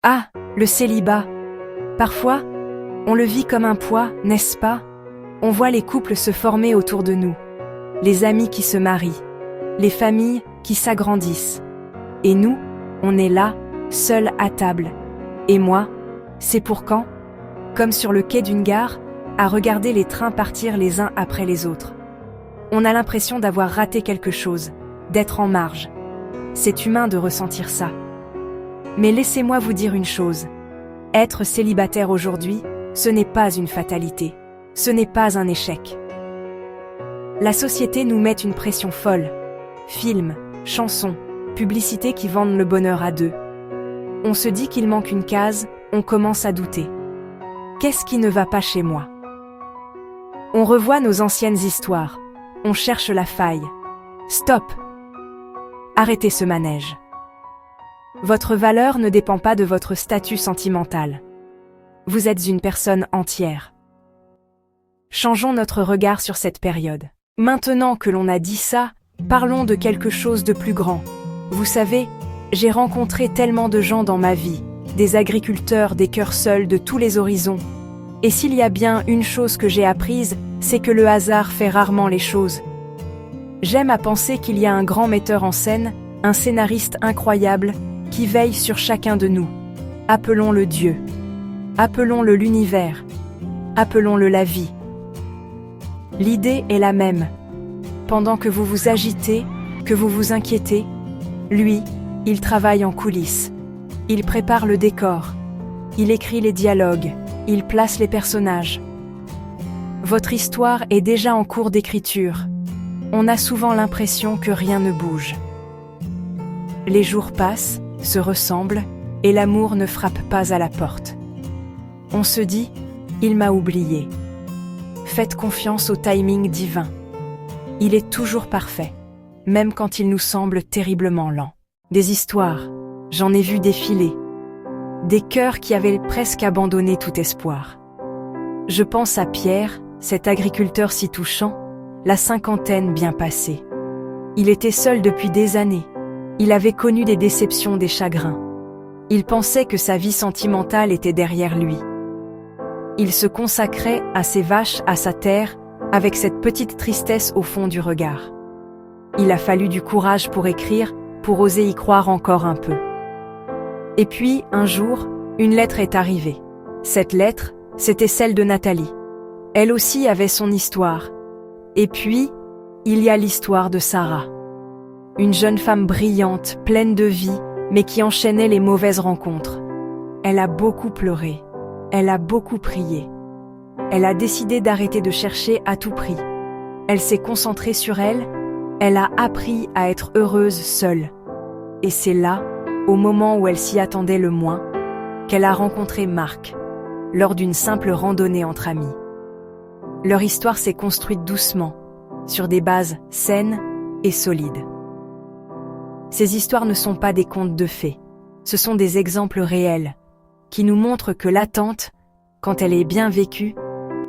Ah, le célibat. Parfois, on le vit comme un poids, n'est-ce pas? On voit les couples se former autour de nous, les amis qui se marient, les familles qui s'agrandissent. Et nous, on est là, seuls à table. Et moi, c'est pour quand? Comme sur le quai d'une gare, à regarder les trains partir les uns après les autres. On a l'impression d'avoir raté quelque chose, d'être en marge. C'est humain de ressentir ça. Mais laissez-moi vous dire une chose. Être célibataire aujourd'hui, ce n'est pas une fatalité. Ce n'est pas un échec. La société nous met une pression folle. Films, chansons, publicités qui vendent le bonheur à deux. On se dit qu'il manque une case, on commence à douter. Qu'est-ce qui ne va pas chez moi? On revoit nos anciennes histoires. On cherche la faille. Stop! Arrêtez ce manège. Votre valeur ne dépend pas de votre statut sentimental. Vous êtes une personne entière. Changeons notre regard sur cette période. Maintenant que l'on a dit ça, parlons de quelque chose de plus grand. Vous savez, j'ai rencontré tellement de gens dans ma vie, des agriculteurs, des cœurs seuls de tous les horizons. Et s'il y a bien une chose que j'ai apprise, c'est que le hasard fait rarement les choses. J'aime à penser qu'il y a un grand metteur en scène, un scénariste incroyable, qui veille sur chacun de nous. Appelons-le Dieu. Appelons-le l'univers. Appelons-le la vie. L'idée est la même. Pendant que vous vous agitez, que vous vous inquiétez, lui, il travaille en coulisses. Il prépare le décor. Il écrit les dialogues. Il place les personnages. Votre histoire est déjà en cours d'écriture. On a souvent l'impression que rien ne bouge. Les jours passent, se ressemblent, et l'amour ne frappe pas à la porte. On se dit, il m'a oublié. Faites confiance au timing divin. Il est toujours parfait, même quand il nous semble terriblement lent. Des histoires, j'en ai vu défiler. Des cœurs qui avaient presque abandonné tout espoir. Je pense à Pierre, cet agriculteur si touchant, la cinquantaine bien passée. Il était seul depuis des années. Il avait connu des déceptions, des chagrins. Il pensait que sa vie sentimentale était derrière lui. Il se consacrait à ses vaches, à sa terre, avec cette petite tristesse au fond du regard. Il a fallu du courage pour écrire, pour oser y croire encore un peu. Et puis, un jour, une lettre est arrivée. Cette lettre, c'était celle de Nathalie. Elle aussi avait son histoire. Et puis, il y a l'histoire de Sarah. Une jeune femme brillante, pleine de vie, mais qui enchaînait les mauvaises rencontres. Elle a beaucoup pleuré. Elle a beaucoup prié. Elle a décidé d'arrêter de chercher à tout prix. Elle s'est concentrée sur elle. Elle a appris à être heureuse seule. Et c'est là, au moment où elle s'y attendait le moins, qu'elle a rencontré Marc, lors d'une simple randonnée entre amis. Leur histoire s'est construite doucement, sur des bases saines et solides. Ces histoires ne sont pas des contes de fées, ce sont des exemples réels, qui nous montrent que l'attente, quand elle est bien vécue,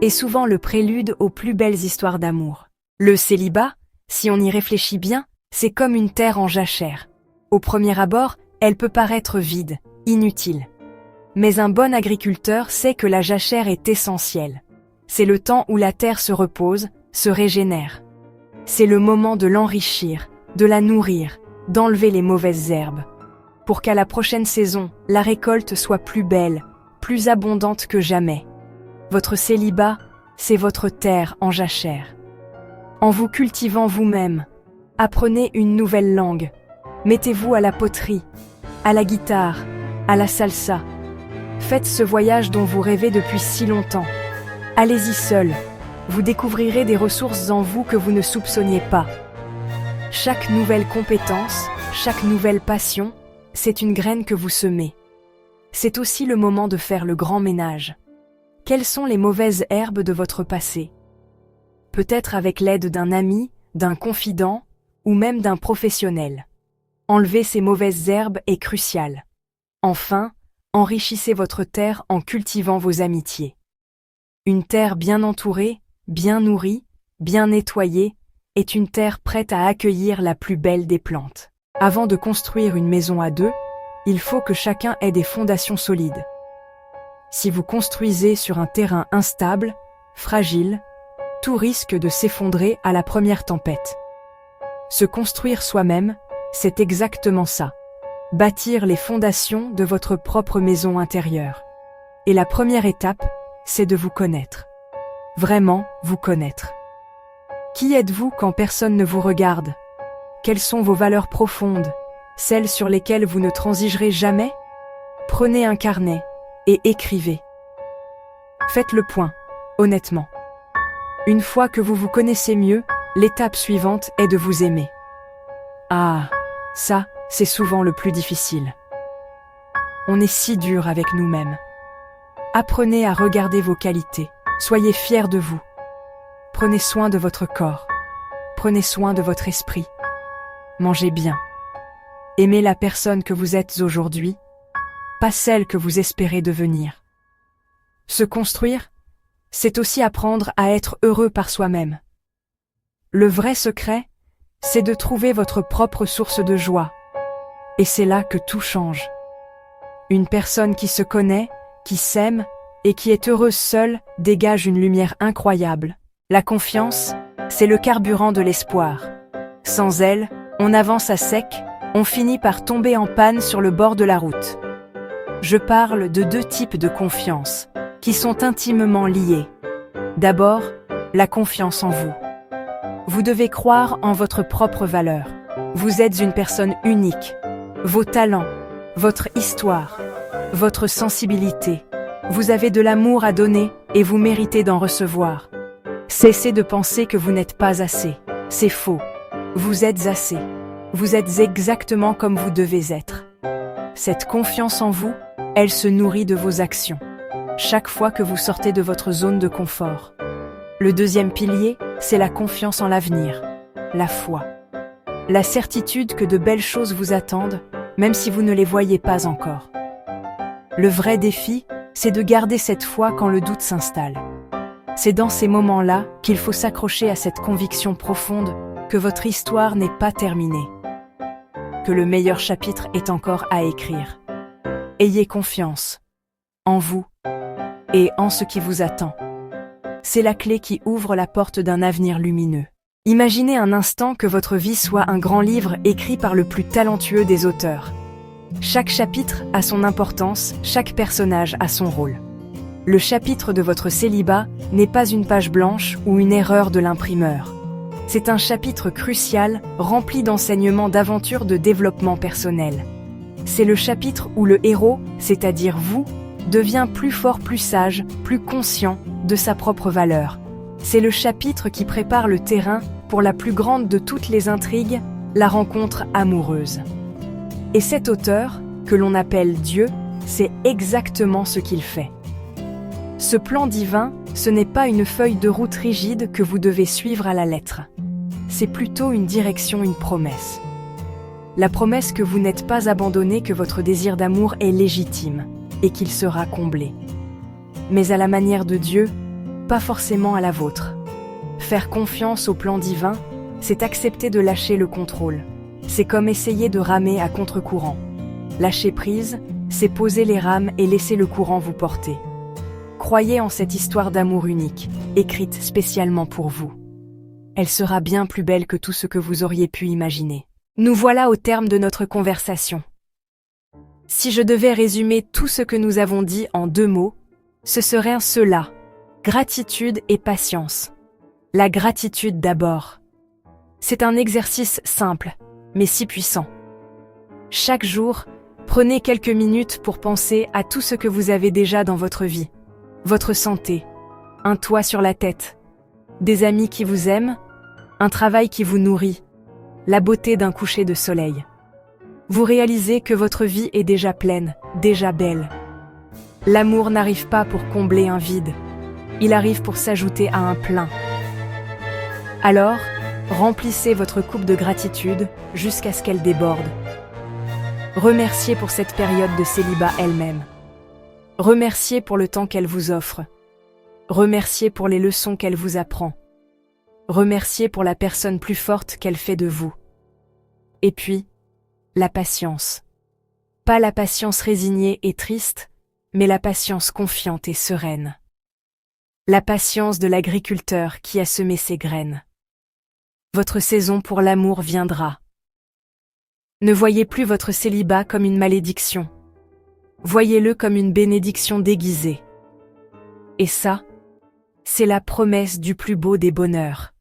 est souvent le prélude aux plus belles histoires d'amour. Le célibat, si on y réfléchit bien, c'est comme une terre en jachère. Au premier abord, elle peut paraître vide, inutile. Mais un bon agriculteur sait que la jachère est essentielle. C'est le temps où la terre se repose, se régénère. C'est le moment de l'enrichir, de la nourrir, d'enlever les mauvaises herbes, pour qu'à la prochaine saison, la récolte soit plus belle, plus abondante que jamais. Votre célibat, c'est votre terre en jachère. En vous cultivant vous-même, apprenez une nouvelle langue. Mettez-vous à la poterie, à la guitare, à la salsa. Faites ce voyage dont vous rêvez depuis si longtemps. Allez-y seul. Vous découvrirez des ressources en vous que vous ne soupçonniez pas. Chaque nouvelle compétence, chaque nouvelle passion, c'est une graine que vous semez. C'est aussi le moment de faire le grand ménage. Quelles sont les mauvaises herbes de votre passé? Peut-être avec l'aide d'un ami, d'un confident, ou même d'un professionnel. Enlever ces mauvaises herbes est crucial. Enfin, enrichissez votre terre en cultivant vos amitiés. Une terre bien entourée, bien nourrie, bien nettoyée, est une terre prête à accueillir la plus belle des plantes. Avant de construire une maison à deux, il faut que chacun ait des fondations solides. Si vous construisez sur un terrain instable, fragile, tout risque de s'effondrer à la première tempête. Se construire soi-même, c'est exactement ça. Bâtir les fondations de votre propre maison intérieure. Et la première étape, c'est de vous connaître. Vraiment vous connaître. Qui êtes-vous quand personne ne vous regarde? Quelles sont vos valeurs profondes, celles sur lesquelles vous ne transigerez jamais? Prenez un carnet et écrivez. Faites le point, honnêtement. Une fois que vous vous connaissez mieux, l'étape suivante est de vous aimer. Ah, ça, c'est souvent le plus difficile. On est si dur avec nous-mêmes. Apprenez à regarder vos qualités. Soyez fiers de vous. Prenez soin de votre corps. Prenez soin de votre esprit. Mangez bien. Aimez la personne que vous êtes aujourd'hui, pas celle que vous espérez devenir. Se construire, c'est aussi apprendre à être heureux par soi-même. Le vrai secret, c'est de trouver votre propre source de joie. Et c'est là que tout change. Une personne qui se connaît, qui s'aime et qui est heureuse seule dégage une lumière incroyable. La confiance, c'est le carburant de l'espoir. Sans elle, on avance à sec, on finit par tomber en panne sur le bord de la route. Je parle de deux types de confiance, qui sont intimement liés. D'abord, la confiance en vous. Vous devez croire en votre propre valeur. Vous êtes une personne unique. Vos talents, votre histoire, votre sensibilité. Vous avez de l'amour à donner et vous méritez d'en recevoir. Cessez de penser que vous n'êtes pas assez. C'est faux. Vous êtes assez. Vous êtes exactement comme vous devez être. Cette confiance en vous, elle se nourrit de vos actions. Chaque fois que vous sortez de votre zone de confort. Le deuxième pilier, c'est la confiance en l'avenir, la foi. La certitude que de belles choses vous attendent, même si vous ne les voyez pas encore. Le vrai défi, c'est de garder cette foi quand le doute s'installe. C'est dans ces moments-là qu'il faut s'accrocher à cette conviction profonde que votre histoire n'est pas terminée, que le meilleur chapitre est encore à écrire. Ayez confiance en vous et en ce qui vous attend. C'est la clé qui ouvre la porte d'un avenir lumineux. Imaginez un instant que votre vie soit un grand livre écrit par le plus talentueux des auteurs. Chaque chapitre a son importance, chaque personnage a son rôle. Le chapitre de votre célibat n'est pas une page blanche ou une erreur de l'imprimeur. C'est un chapitre crucial, rempli d'enseignements, d'aventures, de développement personnel. C'est le chapitre où le héros, c'est-à-dire vous, devient plus fort, plus sage, plus conscient de sa propre valeur. C'est le chapitre qui prépare le terrain pour la plus grande de toutes les intrigues, la rencontre amoureuse. Et cet auteur, que l'on appelle Dieu, c'est exactement ce qu'il fait. Ce plan divin, ce n'est pas une feuille de route rigide que vous devez suivre à la lettre. C'est plutôt une direction, une promesse. La promesse que vous n'êtes pas abandonné, que votre désir d'amour est légitime et qu'il sera comblé. Mais à la manière de Dieu, pas forcément à la vôtre. Faire confiance au plan divin, c'est accepter de lâcher le contrôle. C'est comme essayer de ramer à contre-courant. Lâcher prise, c'est poser les rames et laisser le courant vous porter. Croyez en cette histoire d'amour unique, écrite spécialement pour vous. Elle sera bien plus belle que tout ce que vous auriez pu imaginer. Nous voilà au terme de notre conversation. Si je devais résumer tout ce que nous avons dit en 2 mots, ce serait cela: gratitude et patience. La gratitude d'abord. C'est un exercice simple, mais si puissant. Chaque jour, prenez quelques minutes pour penser à tout ce que vous avez déjà dans votre vie. Votre santé, un toit sur la tête, des amis qui vous aiment, un travail qui vous nourrit, la beauté d'un coucher de soleil. Vous réalisez que votre vie est déjà pleine, déjà belle. L'amour n'arrive pas pour combler un vide, il arrive pour s'ajouter à un plein. Alors, remplissez votre coupe de gratitude jusqu'à ce qu'elle déborde. Remerciez pour cette période de célibat elle-même. Remerciez pour le temps qu'elle vous offre. Remerciez pour les leçons qu'elle vous apprend. Remerciez pour la personne plus forte qu'elle fait de vous. Et puis, la patience. Pas la patience résignée et triste, mais la patience confiante et sereine. La patience de l'agriculteur qui a semé ses graines. Votre saison pour l'amour viendra. Ne voyez plus votre célibat comme une malédiction. Voyez-le comme une bénédiction déguisée. Et ça, c'est la promesse du plus beau des bonheurs.